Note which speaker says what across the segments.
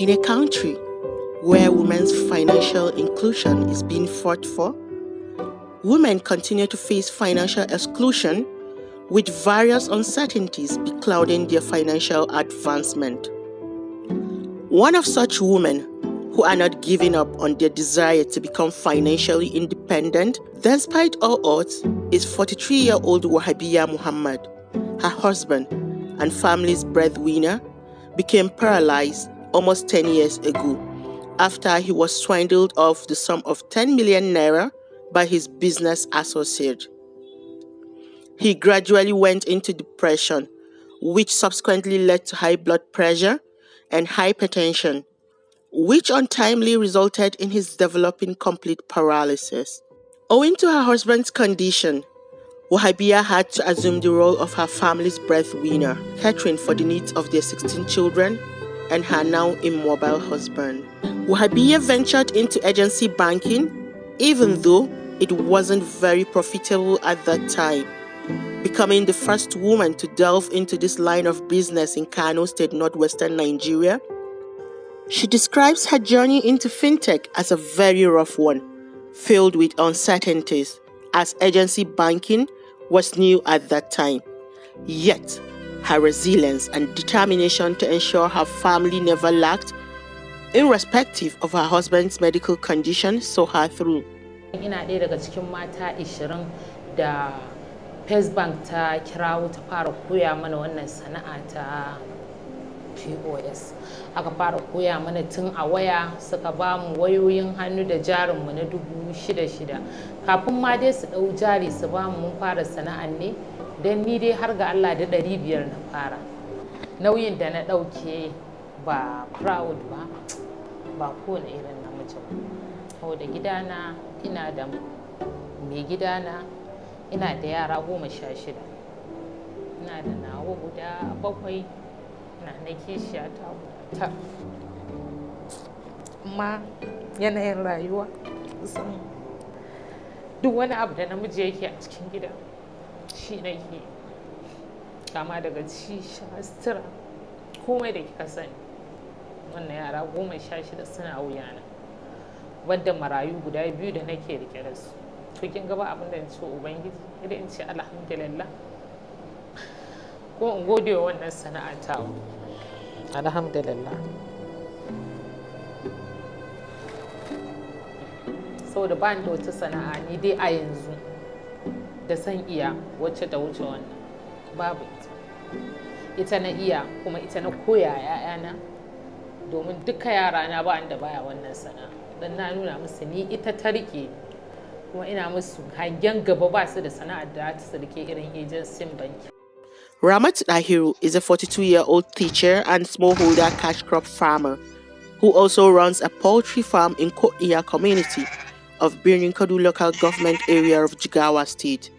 Speaker 1: In a country where women's financial inclusion is being fought for, women continue to face financial exclusion, with various uncertainties beclouding their financial advancement. One of such women who are not giving up on their desire to become financially independent despite all odds is 43-year-old Wahabiya Muhammad. Her husband and family's breadwinner became paralyzed almost 10 years ago after he was swindled of the sum of 10 million naira by his business associate. He gradually went into depression, which subsequently led to high blood pressure and hypertension, which untimely resulted in his developing complete paralysis. Owing to her husband's condition, Wahabiya had to assume the role of her family's breadwinner, catering for the needs of their 16 children and her now immobile husband. Wahabiya ventured into agency banking, even though it wasn't very profitable at that time, becoming the first woman to delve into this line of business in Kano State, northwestern Nigeria. She describes her journey into fintech as a very rough one, filled with uncertainties, as agency banking was new at that time. Yet, her resilience and determination to ensure her family never lacked, irrespective of her husband's medical condition, saw her through.
Speaker 2: Ina ɗaya daga cikin mata 20 da First Bank ta kirawo ta fara koya mana wannan sana'a ta POS. Aka fara koya mana tun a waya, suka ba mu wayoyin hannu da jarinmu na 6,600. Kafin ma dai su ɗau jari su ba mu mun fara sana'an ne, don ni dai har ga Allah da 500 na fara. Nauyin da na ɗauke ba proud ba kowane irin namiji ba. Saboda gidana ina da mai gidana, ina da yara 16. Ina da nawa guda 7, ina na kishiya ta 9. Amma yanayin rayuwa duk wani abu da namiji yake a cikin gida shi nake, kama daga ci, sha, sutura, komai da kika sani. Wannan yara 16 suna wuyana, wadda marayu guda 2 da nake rike da su. To kin ga ba abin da ce ubangiji, idan in ce alhamdulillah, ko in gode wa wannan sana'a ta alhamdulillah. Saboda ba ni da wata sana'a ni dai a yanzu da san iya wacce ta wuce wannan, babu ita na iya kuma ita na koya ‘ya'yana, domin duka yarana ba da baya wannan sana'a, don na nuna musu ni ita ta rike, kuma ina musu hangen gaba ba su da sana'ar da ta rike irin agency banki.
Speaker 1: Ramat Dahiru is a 42-year-old teacher and smallholder cash crop farmer who also runs a poultry farm in Kotiya community of Birnin Kadu local government area of Jigawa State.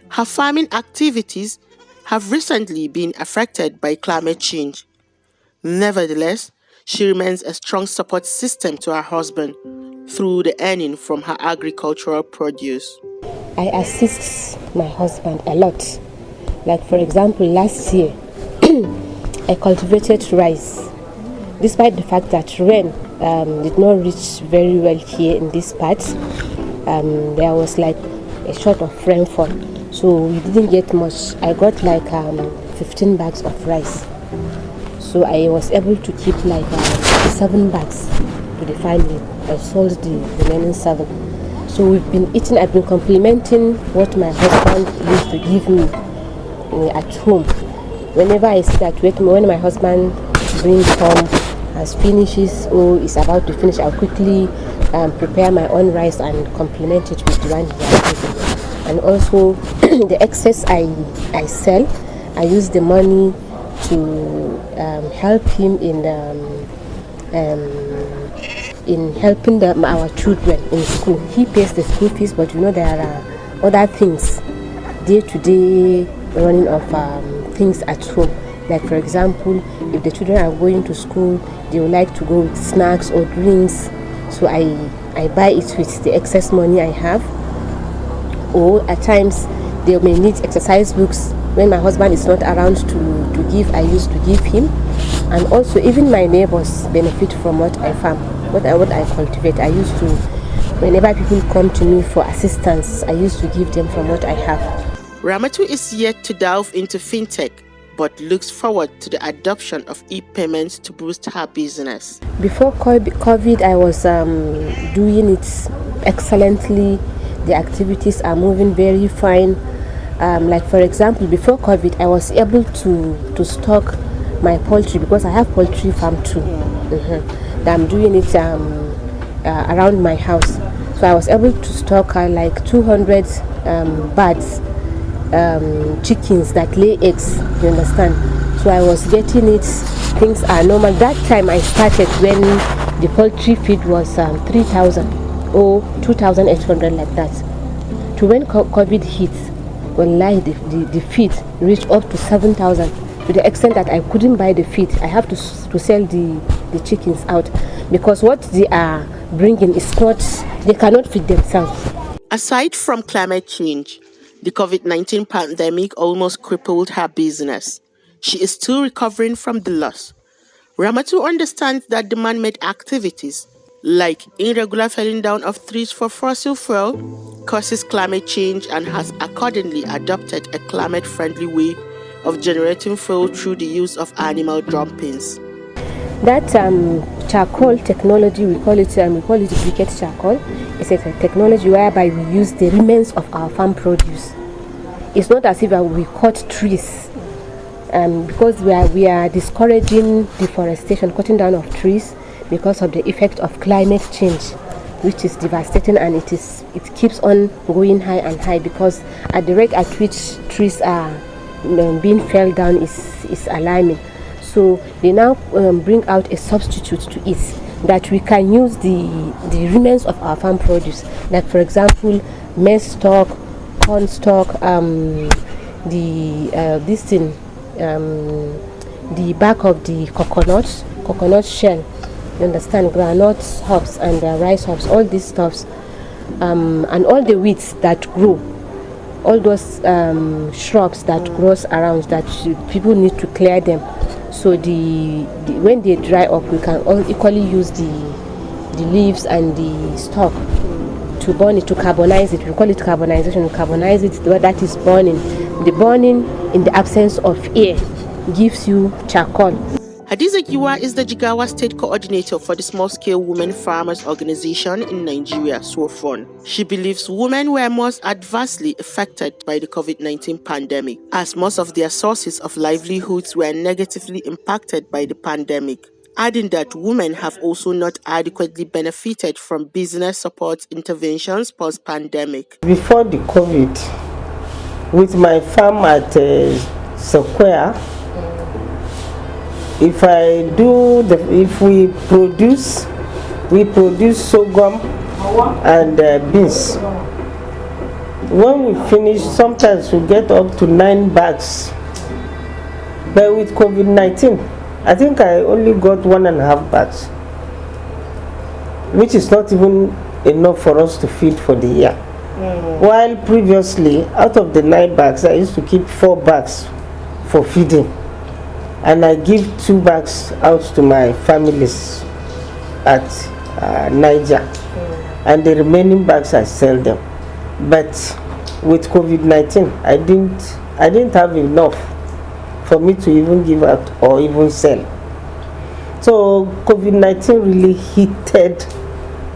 Speaker 1: Her farming activities have recently been affected by climate change. Nevertheless, she remains a strong support system to her husband through the earning from her agricultural produce.
Speaker 3: I assist my husband a lot. Like for example, last year, I cultivated rice. Despite the fact that rain did not reach very well here in this part, there was like a short of rainfall, so we didn't get much. I got like 15 bags of rice, so I was able to keep like 7 bags to the family. I sold the remaining 7. So we've been eating. I've been complimenting what my husband used to give me at home. Whenever I see that when my husband brings home, has finishes or is about to finish, I'll quickly prepare my own rice and complement it with the one he has given. And also the excess I sell, I use the money to help him in helping our children in school. He pays the school fees, but you know there are other things, day-to-day running of things at home. Like for example, if the children are going to school, they would like to go with snacks or drinks, so I buy it with the excess money I have. Or at times they may need exercise books when my husband is not around to give, I used to give him. And also even my neighbors benefit from what I farm, what I cultivate. I used to, whenever people come to me for assistance, I used to give them from what I have.
Speaker 1: Ramatu is yet to delve into fintech, but looks forward to the adoption of e-payments to boost her business.
Speaker 3: Before COVID, I was doing it excellently. The activities are moving very fine. Like for example, before COVID, I was able to stock my poultry because I have poultry farm too. I'm doing it around my house. So I was able to stock like 200 birds, chickens that lay eggs, you understand? So I was getting it, things are normal. That time I started when the poultry feed was 3,000 or 2,800 like that. To when COVID hit, wallahi, the feed reached up to 7,000, to the extent that I couldn't buy the feed. I have to sell the chickens out because what they are bringing is not, they cannot feed themselves.
Speaker 1: Aside from climate change, the COVID-19 pandemic almost crippled her business. She is still recovering from the loss. Ramatu understands that the man-made activities, like irregular felling down of trees for fossil fuel, causes climate change and has accordingly adopted a climate-friendly way of generating fuel through the use of animal droppings.
Speaker 3: That charcoal technology, we call it briquette charcoal. It's a technology whereby we use the remains of our farm produce. It's not as if we cut trees, because we are discouraging deforestation, cutting down of trees because of the effect of climate change, which is devastating, and it keeps on going high and high because at the rate at which trees are being felled down is alarming. So they now bring out a substitute to it that we can use the remains of our farm produce, like for example maize stalk, corn stalk, the back of the coconut shell, you understand, groundnut husks and rice husks, all these stuffs, and all the weeds that grow, all those shrubs that grows around that people need to clear them. So when they dry up, we can all equally use the leaves and the stalk to burn it, to carbonize it. We call it carbonization. We carbonize it, that is burning. The burning in the absence of air gives you charcoal.
Speaker 1: Hadiza Giwa is the Jigawa State Coordinator for the Small Scale Women Farmers Organization in Nigeria, SWOFON. She believes women were most adversely affected by the COVID-19 pandemic, as most of their sources of livelihoods were negatively impacted by the pandemic, adding that women have also not adequately benefited from business support interventions post-pandemic.
Speaker 4: Before the COVID, with my farm at Sequoia, if we produce sorghum and beans. When we finish, sometimes we get up to 9 bags. But with COVID-19, I think I only got 1.5 bags, which is not even enough for us to feed for the year. While previously, out of the 9 bags, I used to keep 4 bags for feeding. And I give 2 bags out to my families at Niger, and the remaining bags I sell them. But with COVID-19, I didn't have enough for me to even give out or even sell. So COVID-19 really hit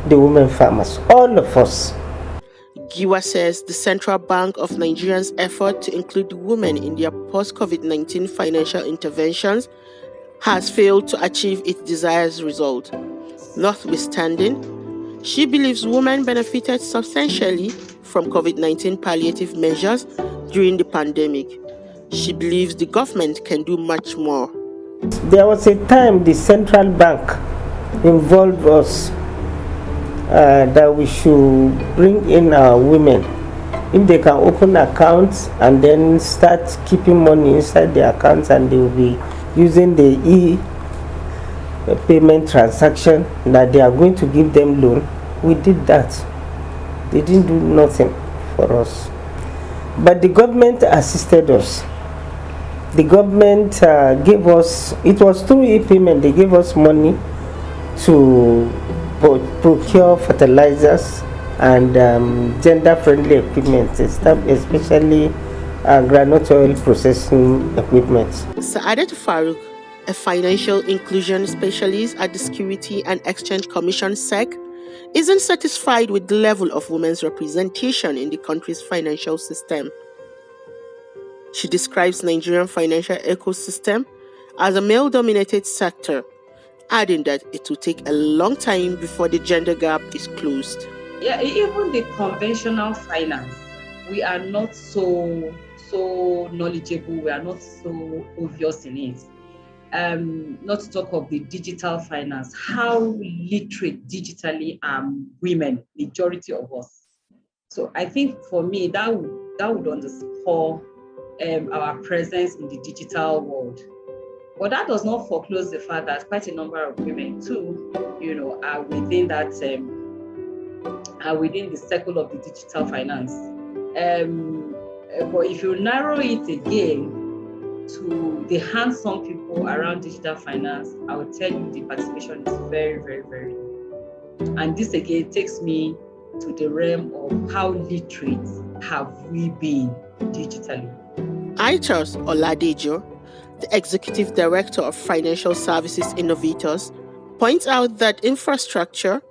Speaker 4: the women farmers, all of us.
Speaker 1: Giwa says the Central Bank of Nigeria's effort to include women in their post-COVID-19 financial interventions has failed to achieve its desired result. Notwithstanding, she believes women benefited substantially from COVID-19 palliative measures during the pandemic. She believes the government can do much more.
Speaker 4: There was a time the Central Bank involved us that we should bring in our women. If they can open accounts and then start keeping money inside the accounts, and they will be using the e-payment transaction, that they are going to give them loan. We did that. They didn't do nothing for us. But the government assisted us. The government gave us, it was through e-payment, they gave us money to procure fertilizers and gender-friendly equipment, especially groundnut oil processing equipment.
Speaker 1: Saadat Farouk, a financial inclusion specialist at the Security and Exchange Commission (SEC), isn't satisfied with the level of women's representation in the country's financial system. She describes Nigerian financial ecosystem as a male-dominated sector, adding that it will take a long time before the gender gap is closed.
Speaker 5: Yeah, even the conventional finance, we are not so knowledgeable, we are not so obvious in it. Not to talk of the digital finance, how literate digitally are women, majority of us. So I think for me, that would underscore our presence in the digital world. But that does not foreclose the fact that quite a number of women too, are within that, are within the circle of the digital finance. But if you narrow it again to the hands-on people around digital finance, I will tell you the participation is very, very, very low. And this again takes me to the realm of how literate have we been digitally.
Speaker 1: Aitos Oladejo, the Executive Director of Financial Services Innovators, points out that infrastructure,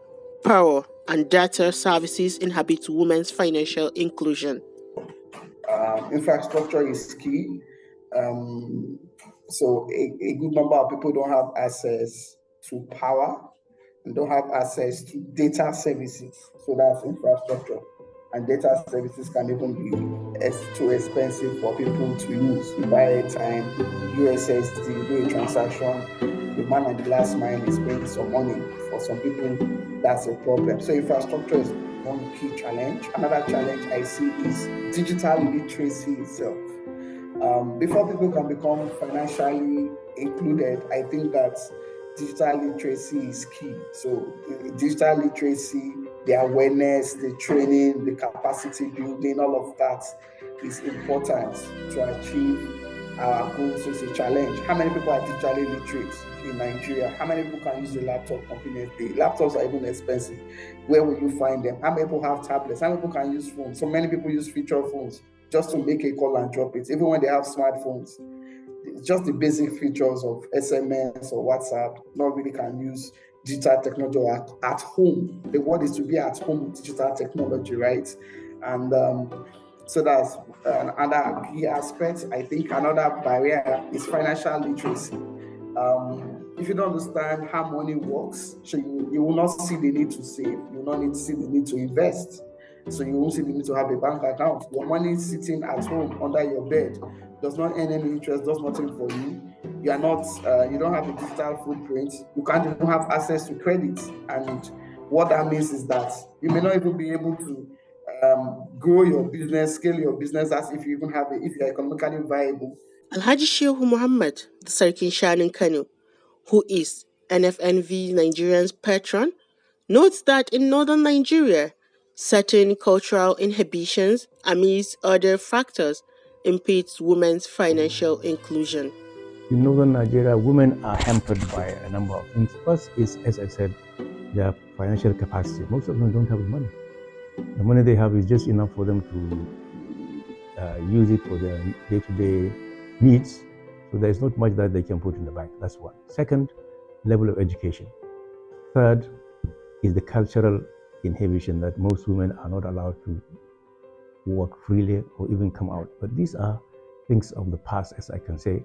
Speaker 1: power, and data services inhibit women's financial inclusion.
Speaker 6: Infrastructure is key. So a good number of people don't have access to power and don't have access to data services. So that's infrastructure. And data services can even be too expensive for people to use. You buy airtime, USSD, you do a transaction, the man on the last mile is paying some money. For some people, that's a problem. So infrastructure is one key challenge. Another challenge I see is digital literacy itself. Before people can become financially included, I think that digital literacy is key. So digital literacy, the awareness, the training, the capacity building, all of that is important to achieve our goals. So it's a challenge. How many people are digitally literate in Nigeria? How many people can use a laptop completely? Laptops are even expensive. Where will you find them? How many people have tablets? How many people can use phones? So many people use feature phones just to make a call and drop it, even when they have smartphones. It's just the basic features of SMS or WhatsApp, not really can use digital technology at home. The word is to be at home with digital technology, right? And so that's another key aspect. I think another barrier is financial literacy. If you don't understand how money works, so you will not see the need to save. You will not see the need to invest. So you won't see the need to have a bank account. Your money is sitting at home under your bed, does not earn any interest, does nothing for you. You are not, you don't have a digital footprint. You can't even have access to credit. And what that means is that you may not even be able to grow your business, scale your business as if you even have it, if you are economically viable.
Speaker 1: Alhaji Shehu Muhammad, the Sarkin Shanin Kano, who is NFNV Nigerian's patron, notes that in northern Nigeria, certain cultural inhibitions, amidst other factors, impedes women's financial inclusion.
Speaker 7: In northern Nigeria, women are hampered by a number of things. First is, as I said, their financial capacity. Most of them don't have the money. The money they have is just enough for them to use it for their day-to-day needs. So there's not much that they can put in the bank. That's one. Second, level of education. Third is the cultural inhibition that most women are not allowed to work freely or even come out. But these are things of the past, as I can say.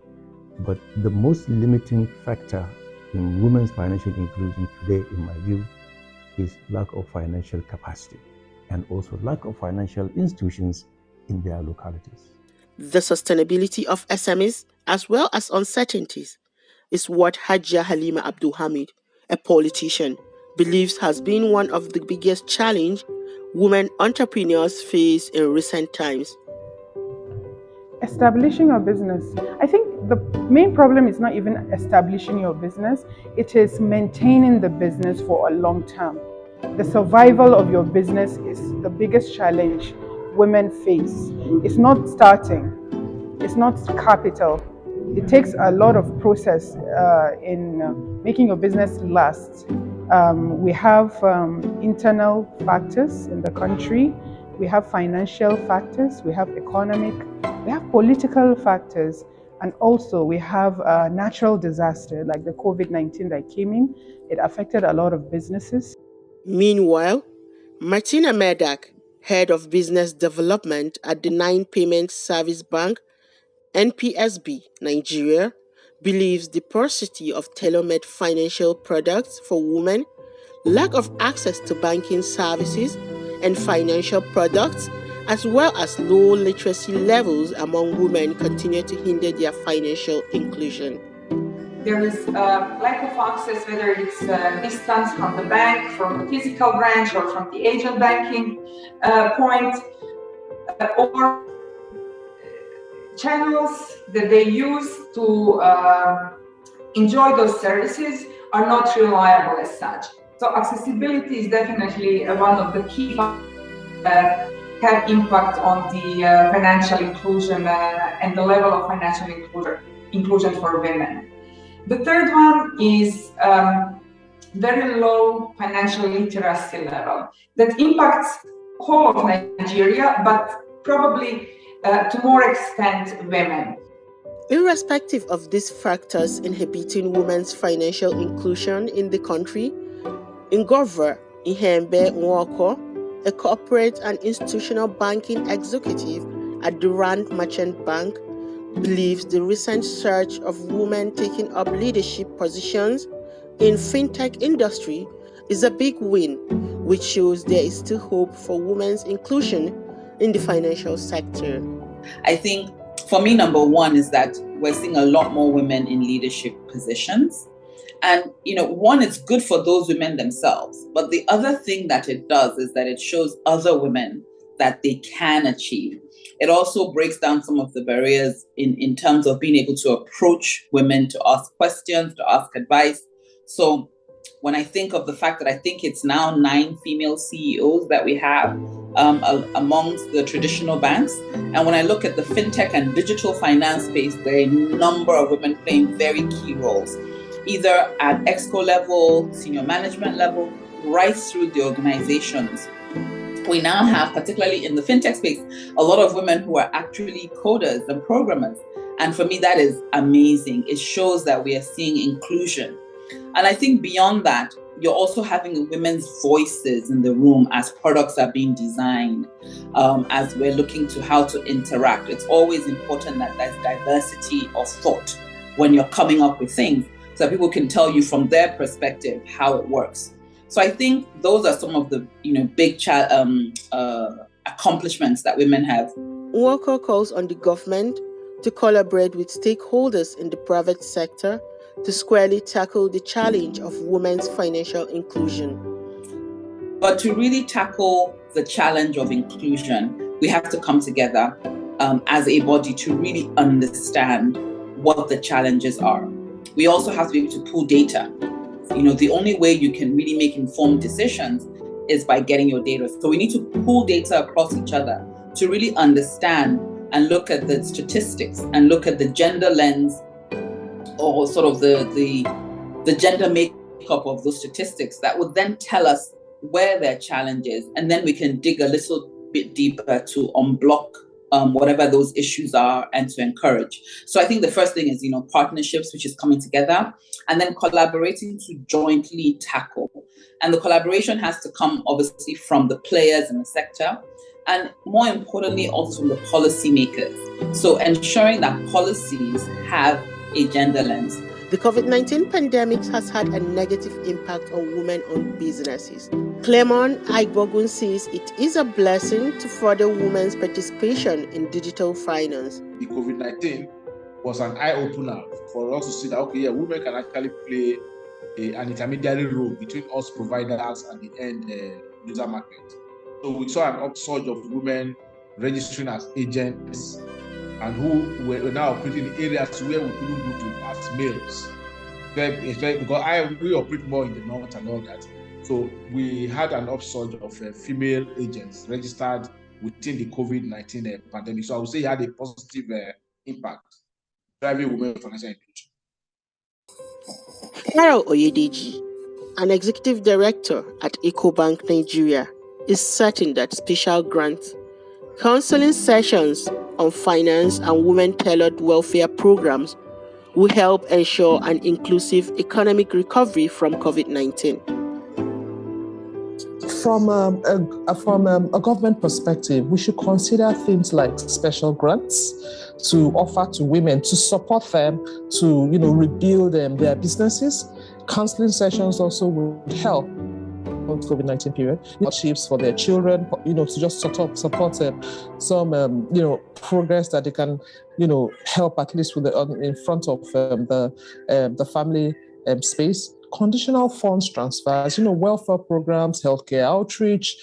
Speaker 7: But the most limiting factor in women's financial inclusion today, in my view, is lack of financial capacity and also lack of financial institutions in their localities.
Speaker 1: The sustainability of SMEs, as well as uncertainties, is what Hajia Halima Abdul Hamid, a politician, believes has been one of the biggest challenges women entrepreneurs face in recent times.
Speaker 8: Establishing a business. I think the main problem is not even establishing your business, it is maintaining the business for a long term. The survival of your business is the biggest challenge women face. It's not starting, it's not capital, it takes a lot of process in making your business last. We have internal factors in the country, we have financial factors, we have economic, we have political factors, and also we have a natural disaster like the COVID-19 that came in. It affected a lot of businesses.
Speaker 1: Meanwhile, Martina Medak, head of business development at the Nine Payment Service Bank, NPSB, Nigeria, believes the paucity of tailor-made financial products for women, lack of access to banking services and financial products, as well as low literacy levels among women continue to hinder their financial inclusion.
Speaker 9: There is lack of access, whether it's distance from the bank, from the physical branch, or from the agent banking point, or channels that they use to enjoy those services are not reliable as such. So accessibility is definitely one of the key factors that have impact on the financial inclusion and the level of financial inclusion for women. The third one is very low financial literacy level that impacts whole of Nigeria, but probably to more extent women.
Speaker 1: Irrespective of these factors inhibiting women's financial inclusion in the country, Ngova Ihembe Nwoko, a corporate and institutional banking executive at the Rand Merchant Bank, believes the recent surge of women taking up leadership positions in fintech industry is a big win, which shows there is still hope for women's inclusion in the financial sector.
Speaker 10: I think for me, number one is that we're seeing a lot more women in leadership positions. And, one, it's good for those women themselves. But the other thing that it does is that it shows other women that they can achieve. It also breaks down some of the barriers in terms of being able to approach women, to ask questions, to ask advice. So when I think of the fact that I think it's now 9 female CEOs that we have amongst the traditional banks. And when I look at the fintech and digital finance space, there are a number of women playing very key roles, either at exco level, senior management level, right through the organizations. We now have, particularly in the fintech space, a lot of women who are actually coders and programmers. And for me, that is amazing. It shows that we are seeing inclusion. And I think beyond that, you're also having women's voices in the room as products are being designed, as we're looking to how to interact. It's always important that there's diversity of thought when you're coming up with things, so that people can tell you from their perspective how it works. So I think those are some of the big accomplishments that women have.
Speaker 1: Nwoko calls on the government to collaborate with stakeholders in the private sector to squarely tackle the challenge of women's financial inclusion.
Speaker 10: But to really tackle the challenge of inclusion, we have to come together as a body to really understand what the challenges are. We also have to be able to pull data. The only way you can really make informed decisions is by getting your data. So we need to pull data across each other to really understand and look at the statistics and look at the gender lens, or sort of the gender makeup of those statistics that would then tell us where there are challenges, and then we can dig a little bit deeper to unblock whatever those issues are and to encourage. So I think the first thing is, partnerships, which is coming together, and then collaborating to jointly tackle. And the collaboration has to come obviously from the players in the sector, and more importantly, also from the policymakers. So ensuring that policies have a gender lens.
Speaker 1: The COVID-19 pandemic has had a negative impact on women-owned businesses. Clement Aigbogun says it is a blessing to further women's participation in digital finance.
Speaker 11: The COVID-19 was an eye-opener for us to see that, women can actually play an intermediary role between us providers and the end user market. So we saw an upsurge of women registering as agents and who were now operating in areas where we couldn't go to as males. Because we operate more in the north and all that. So we had an upsurge of female agents registered within the COVID-19 pandemic. So I would say it had a positive impact. driving women financial inclusion.
Speaker 1: Carol Oyedeji, an executive director at EcoBank Nigeria, is certain that special grants, counseling sessions on finance and women-tailored welfare programs will help ensure an inclusive economic recovery from COVID-19.
Speaker 12: From a government perspective, we should consider things like special grants to offer to women to support them to rebuild their businesses. Counseling sessions also would help on COVID-19 period. Chips for their children, to just support some progress that they can help at least with in front of the family space. Conditional funds transfers, welfare programs, healthcare outreach,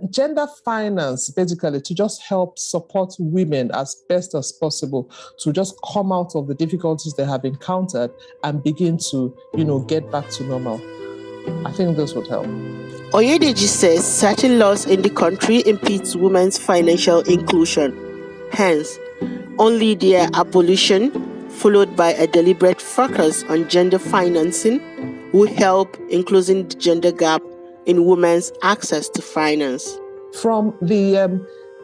Speaker 12: gender finance, basically to just help support women as best as possible to just come out of the difficulties they have encountered and begin to, get back to normal. I think this would help.
Speaker 1: Oyedeji says certain laws in the country impede women's financial inclusion. Hence, only their abolition, followed by a deliberate focus on gender financing, will help in closing the gender gap in women's access to finance.
Speaker 12: From the,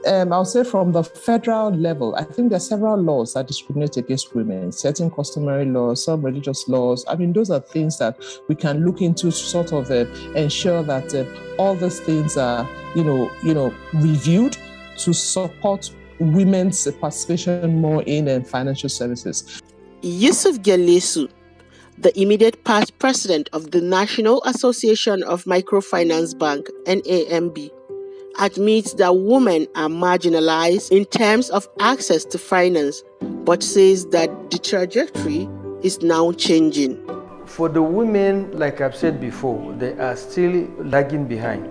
Speaker 12: I'll say from the federal level, I think there are several laws that discriminate against women, certain customary laws, some religious laws. I mean, those are things that we can look into to sort of ensure that all these things are, reviewed to support women's participation more in financial services.
Speaker 1: Yusuf Gelesu, the immediate past president of the National Association of Microfinance Bank, NFNV, admits that women are marginalized in terms of access to finance, but says that the trajectory is now changing.
Speaker 13: For the women, like I've said before, they are still lagging behind.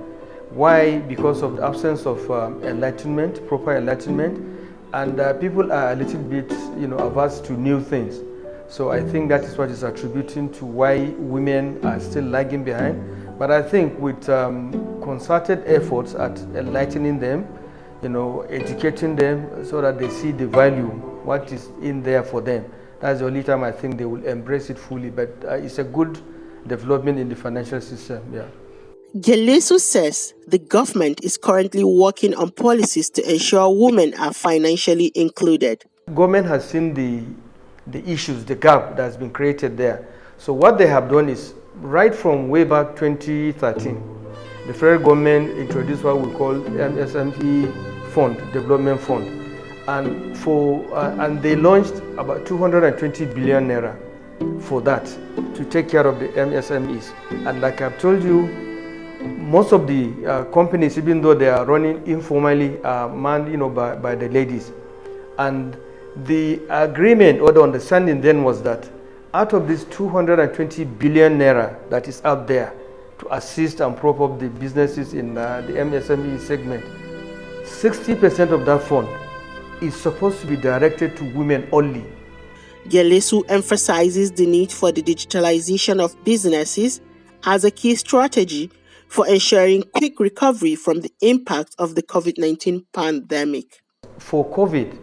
Speaker 13: Why? Because of the absence of enlightenment, proper enlightenment, and people are a little bit, averse to new things. So I think that is what is attributing to why women are still lagging behind. But I think with concerted efforts at enlightening them, educating them so that they see the value, what is in there for them, that's the only time I think they will embrace it fully. But it's a good development in the financial system, yeah.
Speaker 1: Gelesu says the government is currently working on policies to ensure women are financially included.
Speaker 13: Government has seen the issues, the gap that's been created there. So what they have done is, right from way back 2013, the federal government introduced what we call MSME Fund, Development Fund, and they launched about 220 billion naira for that to take care of the MSMEs. And like I've told you, most of the companies, even though they are running informally, are manned, by the ladies. And the agreement or the understanding then was that out of this 220 billion naira that is out there to assist and prop up the businesses in the MSME segment, 60% of that fund is supposed to be directed to women only.
Speaker 1: Gelesu emphasizes the need for the digitalization of businesses as a key strategy for ensuring quick recovery from the impact of the COVID-19 pandemic.
Speaker 13: For COVID,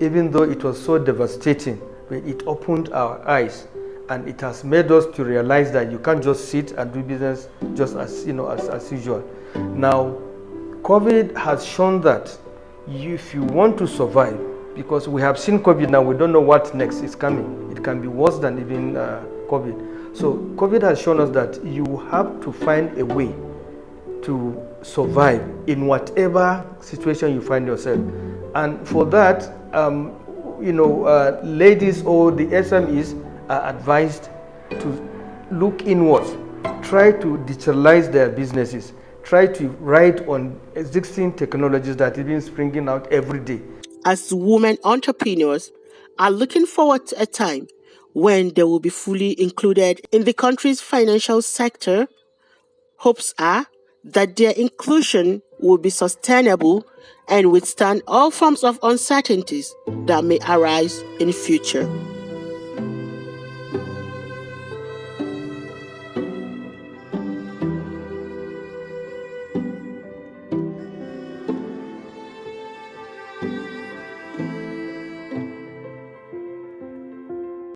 Speaker 13: even though it was so devastating, it opened our eyes, and it has made us to realize that you can't just sit and do business just as as usual. Now, COVID has shown that if you want to survive, because we have seen COVID now, we don't know what next is coming. It can be worse than even COVID. So COVID has shown us that you have to find a way to survive in whatever situation you find yourself. And for that, ladies or the SMEs are advised to look inwards, try to digitalize their businesses, try to ride on existing technologies that have been springing out every day.
Speaker 1: As women entrepreneurs are looking forward to a time when they will be fully included in the country's financial sector, hopes are that their inclusion will be sustainable and withstand all forms of uncertainties that may arise in future.